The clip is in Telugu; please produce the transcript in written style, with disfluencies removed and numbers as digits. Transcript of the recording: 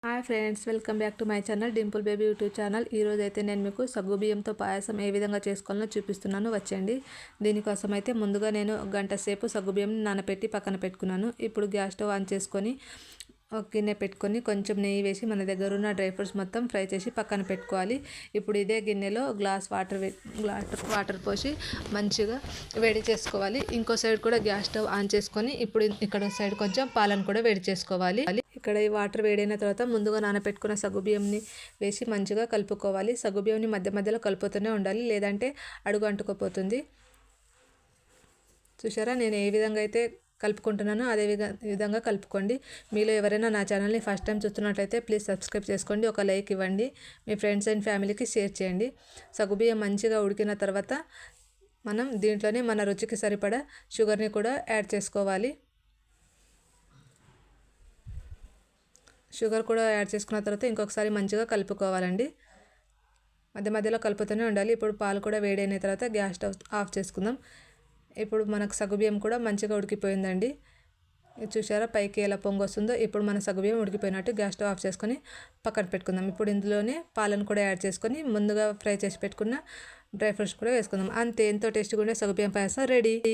Hi friends, welcome back to my channel Dimple baby YouTube channel. ఈరోజు అయితే నేను మీకు సగ్గుబియ్యంతో పాయసం ఏ విధంగా చేసుకోవాలో చూపిస్తున్నాను. వచ్చండి. దీనికోసం అయితే ముందుగా నేను గంట సేపు సగ్గుబియ్యం నానబెట్టి పక్కన పెట్టుకున్నాను. ఇప్పుడు గ్యాస్ స్టవ్ ఆన్ చేసుకొని ఒక గిన్నె పెట్టుకొని కొంచెం నెయ్యి వేసి మన దగ్గర ఉన్న డ్రై ఫ్రూట్స్ మొత్తం ఫ్రై చేసి పక్కన పెట్టుకోవాలి. ఇప్పుడు ఇదే గిన్నెలో గ్లాస్ వాటర్ పోసి మంచిగా వేడి చేసుకోవాలి. ఇంకో సైడ్ కూడా గ్యాస్ స్టవ్ ఆన్ చేసుకొని ఇప్పుడు ఇక్కడ సైడ్ కొంచెం పాలను కూడా వేడి చేసుకోవాలి. ఇక్కడ ఈ వాటర్ వేడైన తర్వాత ముందుగా నానబెట్టుకున్న సగ్గుబియ్యంని వేసి మంచిగా కలుపుకోవాలి. సగ్గుబియ్యంని మధ్య మధ్యలో కలుపుతూనే ఉండాలి, లేదంటే అడుగు అంటుకుపోతుంది. చూసారా, నేను ఏ విధంగా అయితే కలుపుకుంటున్నానో అదే విధంగా కలుపుకోండి. మీలో ఎవరైనా నా ఛానల్ని ఫస్ట్ టైం చూస్తున్నట్లయితే ప్లీజ్ సబ్స్క్రైబ్ చేసుకోండి, ఒక లైక్ ఇవ్వండి, మీ ఫ్రెండ్స్ అండ్ ఫ్యామిలీకి షేర్ చేయండి. సగ్గుబియ్యం మంచిగా ఉడికిన తర్వాత మనం దీంట్లోనే మన రుచికి సరిపడా షుగర్ని కూడా యాడ్ చేసుకోవాలి. షుగర్ కూడా యాడ్ చేసుకున్న తర్వాత ఇంకొకసారి మంచిగా కలుపుకోవాలండి. మధ్య మధ్యలో కలుపుతూనే ఉండాలి. ఇప్పుడు పాలు కూడా వేడైన తర్వాత గ్యాస్ స్టవ్ ఆఫ్ చేసుకుందాం. ఇప్పుడు మనకు సగ్గుబియ్యం కూడా మంచిగా ఉడికిపోయిందండి. చూసారా పైకి ఎలా పొంగు వస్తుందో. ఇప్పుడు మన సగ్గుబియ్యం ఉడికిపోయినట్టు గ్యాస్ స్టవ్ ఆఫ్ చేసుకొని పక్కన పెట్టుకుందాం. ఇప్పుడు ఇందులోనే పాలను కూడా యాడ్ చేసుకొని ముందుగా ఫ్రై చేసి పెట్టుకున్న డ్రై ఫ్రూట్స్ కూడా వేసుకుందాం. అంతే, ఎంతో టేస్టీగా ఉండే సగ్గుబియ్యం పాయసం రెడీ.